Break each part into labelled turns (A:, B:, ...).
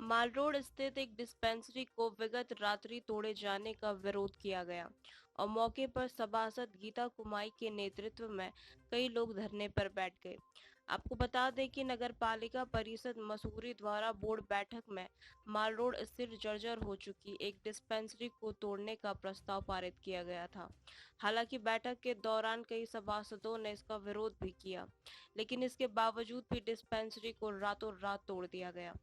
A: माल road स्थित एक dispensary को विगत रात्रि तोड़े जाने का विरोध किया गया और मौके पर सभासद गीता कुमाई के नेतृत्व में कई लोग धरने पर बैठ गए। आपको बता दें कि नगर पालिका परिषद मसूरी द्वारा बोर्ड बैठक में माल रोड स्थित जर्जर हो चुकी एक डिस्पेंसरी को तोड़ने का प्रस्ताव पारित किया गया था। हालांकि बैठक के दौरान कई सभासदों ने इसका विरोध भी किया, लेकिन इसके बावजूद भी डिस्पेंसरी को रातों रात तोड़ दिया गया,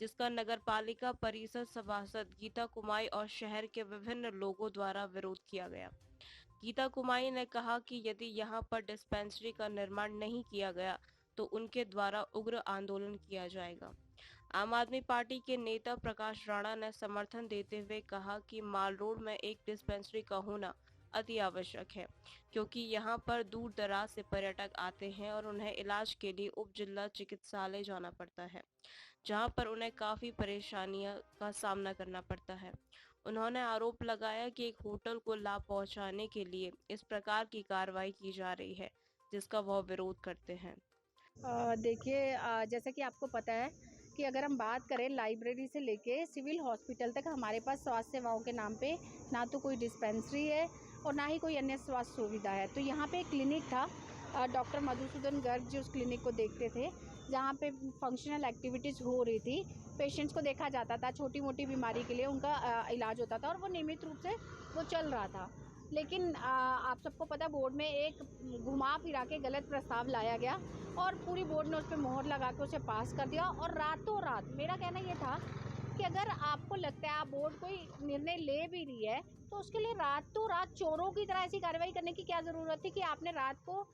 A: जिसका नगर पालिका परिषद सभासद गीता कुमाई और शहर के विभिन्न लोगों द्वारा विरोध किया गया। गीता कुमाई ने कहा कि यदि यहां पर डिस्पेंसरी का निर्माण नहीं किया गया तो उनके द्वारा उग्र आंदोलन किया जाएगा। आम आदमी पार्टी के नेता प्रकाश राणा ने समर्थन देते हुए कहा कि माल रोड में एक डिस्पेंसरी का होना अति आवश्यक है, क्योंकि यहाँ पर दूर दराज से पर्यटक आते हैं और उन्हें इलाज के लिए उप जिला चिकित्सालय जाना पड़ता है, जहाँ पर उन्हें काफी परेशानियों का सामना करना पड़ता है। उन्होंने आरोप लगाया कि एक होटल को लाभ पहुंचाने के लिए इस प्रकार की कार्रवाई की जा रही है, जिसका वह विरोध करते हैं।
B: देखिए, जैसा कि आपको पता है कि अगर हम बात करें लाइब्रेरी से लेके सिविल हॉस्पिटल तक हमारे पास स्वास्थ्य सेवाओं के नाम पे ना तो कोई डिस्पेंसरी है और ना ही कोई अन्य स्वास्थ्य सुविधा है। तो यहाँ पे एक क्लिनिक था, डॉक्टर मधुसूदन गर्ग जी उस क्लिनिक को देखते थे, जहाँ पे फंक्शनल एक्टिविटीज़ हो रही थी। पेशेंट्स को देखा जाता था, छोटी मोटी बीमारी के लिए उनका इलाज होता था और वो नियमित रूप से वो चल रहा था। लेकिन आप सबको पता, बोर्ड में एक घुमा फिरा के गलत प्रस्ताव लाया गया और पूरी बोर्ड ने उस पर मोहर लगा के उसे पास कर दिया। और रातों रात मेरा कहना ये था कि अगर आपको लगता है आप बोर्ड कोई निर्णय ले भी रही है तो उसके लिए रातों रात चोरों की तरह ऐसी कार्रवाई करने की क्या ज़रूरत थी कि आपने रात को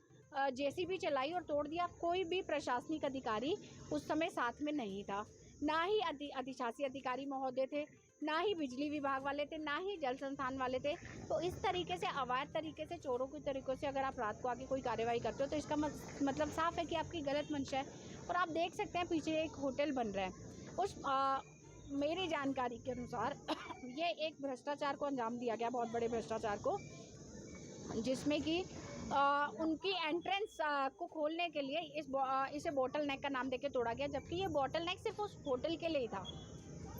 B: जेसीबी चलाई और तोड़ दिया। कोई भी प्रशासनिक अधिकारी उस समय साथ में नहीं था, ना ही अधिशासी अधिकारी महोदय थे, ना ही बिजली विभाग वाले थे, ना ही जल संस्थान वाले थे। तो इस तरीके से अवैध तरीके से चोरों के तरीक़ों से अगर आप रात को आके कोई कार्रवाई करते हो तो इसका मतलब साफ है कि आपकी गलत मंशा है। और आप देख सकते हैं पीछे एक होटल बन रहा है। मेरी जानकारी के अनुसार ये एक भ्रष्टाचार को अंजाम दिया गया, बहुत बड़े भ्रष्टाचार को, जिसमें कि उनकी एंट्रेंस को खोलने के लिए इसे बोटल नेक का नाम देके तोड़ा गया, जबकि ये बोटल नेक सिर्फ उस होटल के लिए ही था।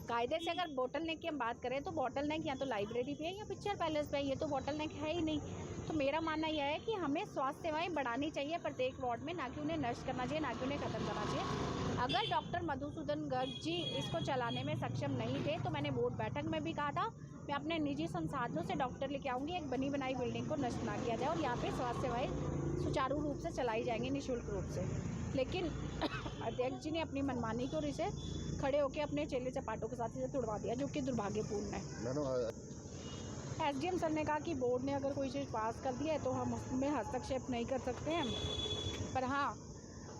B: कायदे से अगर बोटल नेक की हम बात करें तो बोटल नेक या तो लाइब्रेरी पे है या पिक्चर पैलेस पे है, ये तो बोटल नेक है ही नहीं। तो मेरा मानना यह है कि हमें स्वास्थ्य सेवाएं बढ़ानी चाहिए प्रत्येक वार्ड में, ना कि उन्हें नष्ट करना चाहिए, ना कि उन्हें ख़त्म करना चाहिए। अगर डॉक्टर मधुसूदन गर्ग जी इसको चलाने में सक्षम नहीं थे तो मैंने बोर्ड बैठक में भी कहा था, मैं अपने निजी संसाधनों से डॉक्टर लेके आऊँगी, एक बनी बनाई बिल्डिंग को नष्ट ना किया जाए और यहाँ पे स्वास्थ्य सेवाएँ सुचारू रूप से चलाई जाएंगी निःशुल्क रूप से। लेकिन अध्यक्ष जी ने अपनी मनमानी की और इसे खड़े होकर अपने चेले चपाटों के साथ इसे तुड़वा दिया, जो कि दुर्भाग्यपूर्ण है। एसडीएम सर ने कहा कि बोर्ड ने अगर कोई चीज़ पास कर दिया है तो हम उसमें हस्तक्षेप नहीं कर सकते हैं, पर हाँ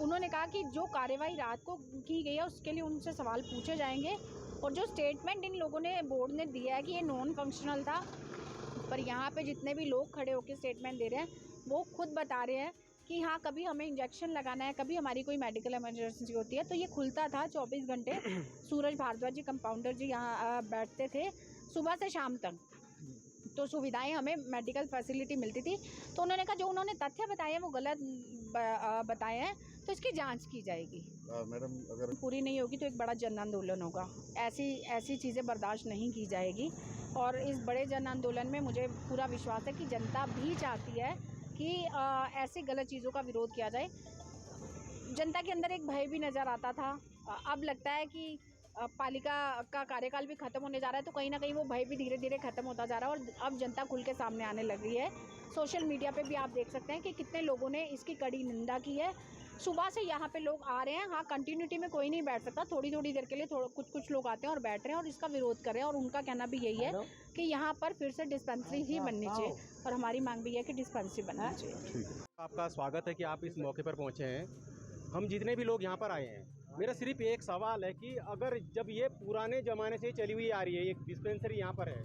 B: उन्होंने कहा कि जो कार्रवाई रात को की गई है उसके लिए उनसे सवाल पूछे जाएंगे। और जो स्टेटमेंट इन लोगों ने बोर्ड ने दिया है कि ये नॉन फंक्शनल था, पर यहाँ पे जितने भी लोग खड़े होकर स्टेटमेंट दे रहे हैं वो खुद बता रहे हैं कि हाँ कभी हमें इंजेक्शन लगाना है, कभी हमारी कोई मेडिकल इमरजेंसी होती है। तो ये खुलता था 24 घंटे। सूरज भारद्वाज जी कंपाउंडर जी यहाँ बैठते थे सुबह से शाम तक, तो सुविधाएं हमें मेडिकल फैसिलिटी मिलती थी। तो उन्होंने कहा जो उन्होंने तथ्य बताए हैं वो गलत बताए हैं, तो इसकी जांच की जाएगी।
C: मैडम अगर
B: पूरी नहीं होगी तो एक बड़ा जन आंदोलन होगा। ऐसी चीज़ें बर्दाश्त नहीं की जाएगी। और इस बड़े जन आंदोलन में मुझे पूरा विश्वास है कि जनता भी चाहती है कि ऐसी गलत चीज़ों का विरोध किया जाए। जनता के अंदर एक भय भी नज़र आता था, अब लगता है कि पालिका का कार्यकाल भी ख़त्म होने जा रहा है, तो कहीं ना कहीं वो भय भी धीरे धीरे ख़त्म होता जा रहा है और अब जनता खुल के सामने आने लग रही है। सोशल मीडिया पे भी आप देख सकते हैं कि कितने लोगों ने इसकी कड़ी निंदा की है। सुबह से यहाँ पे लोग आ रहे हैं, हाँ कंटिन्यूटी में कोई नहीं बैठ सकता, थोड़ी थोड़ी देर के लिए कुछ लोग आते हैं और बैठ रहे हैं और इसका विरोध कर रहे हैं। और उनका कहना भी यही है कि यहाँ पर फिर से डिस्पेंसरी ही बननी चाहिए और हमारी मांग भी है कि डिस्पेंसरी बननी चाहिए।
D: आपका स्वागत है कि आप इस मौके पर पहुँचे हैं। हम जितने भी लोग यहाँ पर आए हैं, मेरा सिर्फ एक सवाल है कि अगर जब ये पुराने ज़माने से चली हुई आ रही है, एक डिस्पेंसरी यहाँ पर है,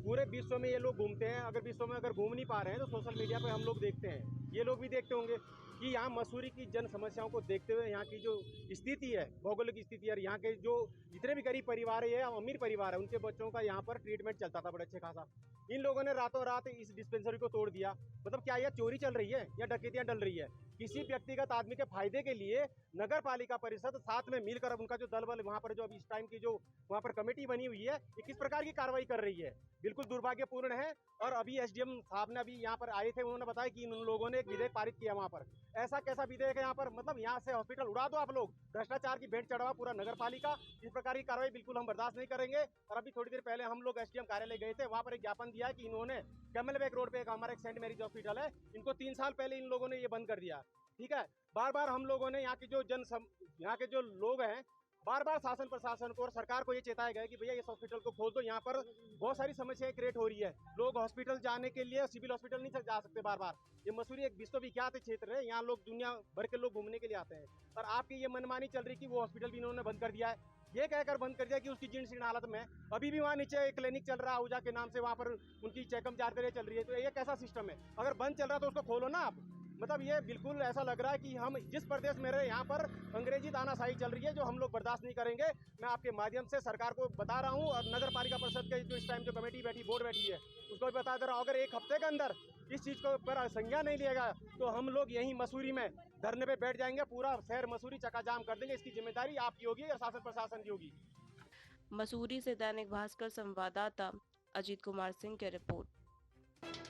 D: पूरे विश्व में ये लोग घूमते हैं, अगर विश्व में अगर घूम नहीं पा रहे हैं तो सोशल मीडिया पर हम लोग देखते हैं, ये लोग भी देखते होंगे कि यहाँ मसूरी की जन समस्याओं को देखते हुए यहाँ की जो स्थिति है, भौगोलिक स्थिति है, यहाँ के जो जितने भी गरीब परिवार है या अमीर परिवार है, उनके बच्चों का यहाँ पर ट्रीटमेंट चलता था बड़े अच्छे खासा। इन लोगों ने रातों रात इस डिस्पेंसरी को तोड़ दिया। मतलब क्या यह चोरी चल रही है या डकैतियां डल रही है? किसी व्यक्तिगत आदमी के फायदे के लिए नगर पालिका परिषद साथ में मिलकर उनका जो दल बल वहां पर जो अभी इस टाइम की जो वहां पर कमेटी बनी हुई है, ये किस प्रकार की कार्रवाई कर रही है? बिल्कुल दुर्भाग्यपूर्ण है। और अभी एसडीएम साहब ने अभी यहाँ पर आए थे, उन्होंने बताया कि इन लोगों ने एक विधेयक पारित किया वहां पर। ऐसा कैसा विधेयक है यहाँ पर? मतलब यहाँ से हॉस्पिटल उड़ा दो आप लोग, भ्रष्टाचार की भेंट चढ़ावा पूरा नगर पालिका। इस प्रकार की कार्रवाई बिल्कुल हम बर्दाश्त नहीं करेंगे। और अभी थोड़ी देर पहले हम लोग एसडीएम कार्यालय गए थे, वहां पर एक ज्ञापन दिया कि इन्होंने कैमलबैक रोड पे एक हमारा एक सेंट मैरीज हॉस्पिटल है, इनको 3 साल पहले इन लोगों ने ये बंद कर दिया। ठीक है, बार बार हम लोगों ने यहाँ के जो लोग हैं, बार बार शासन प्रशासन को और सरकार को ये चेताया गया कि भैया इस हॉस्पिटल को खोल दो, यहाँ पर बहुत सारी समस्याएं क्रिएट हो रही है। लोग हॉस्पिटल जाने के लिए सिविल हॉस्पिटल नहीं जा सकते बार बार। ये मसूरी एक विश्वविख्यात क्षेत्र है, यहाँ लोग दुनिया भर के लोग घूमने के लिए आते हैं। और आपकी ये मनमानी चल रही कि वो हॉस्पिटल भी इन्होंने बंद कर दिया है। ये कहकर बंद कर दिया कि उसकी जीर्ण शीर्ण हालत में अभी भी वहाँ नीचे एक क्लिनिक चल रहा है आहूजा के नाम से, वहाँ पर उनकी चेकअप जांच चल रही है। तो ये कैसा सिस्टम है? अगर बंद चल रहा है तो उसको खोलो ना आप। मतलब ये बिल्कुल ऐसा लग रहा है कि हम जिस प्रदेश में रहे यहाँ पर अंग्रेजी तानाशाही चल रही है, जो हम लोग बर्दाश्त नहीं करेंगे। मैं आपके माध्यम से सरकार को बता रहा हूँ और नगर पालिका परिषद के जो इस टाइम जो कमेटी बैठी, बोर्ड बैठी है, उसको भी बता दे रहा हूँ, अगर एक हफ्ते के अंदर इस चीज़ को पर संज्ञान नहीं लिएगा तो हम लोग यहीं मसूरी में धरने पे बैठ जाएंगे। पूरा शहर मसूरी चकाजाम कर देंगे। इसकी जिम्मेदारी आपकी होगी और शासन प्रशासन की होगी।
A: मसूरी से दैनिक भास्कर संवाददाता अजीत कुमार सिंह की रिपोर्ट।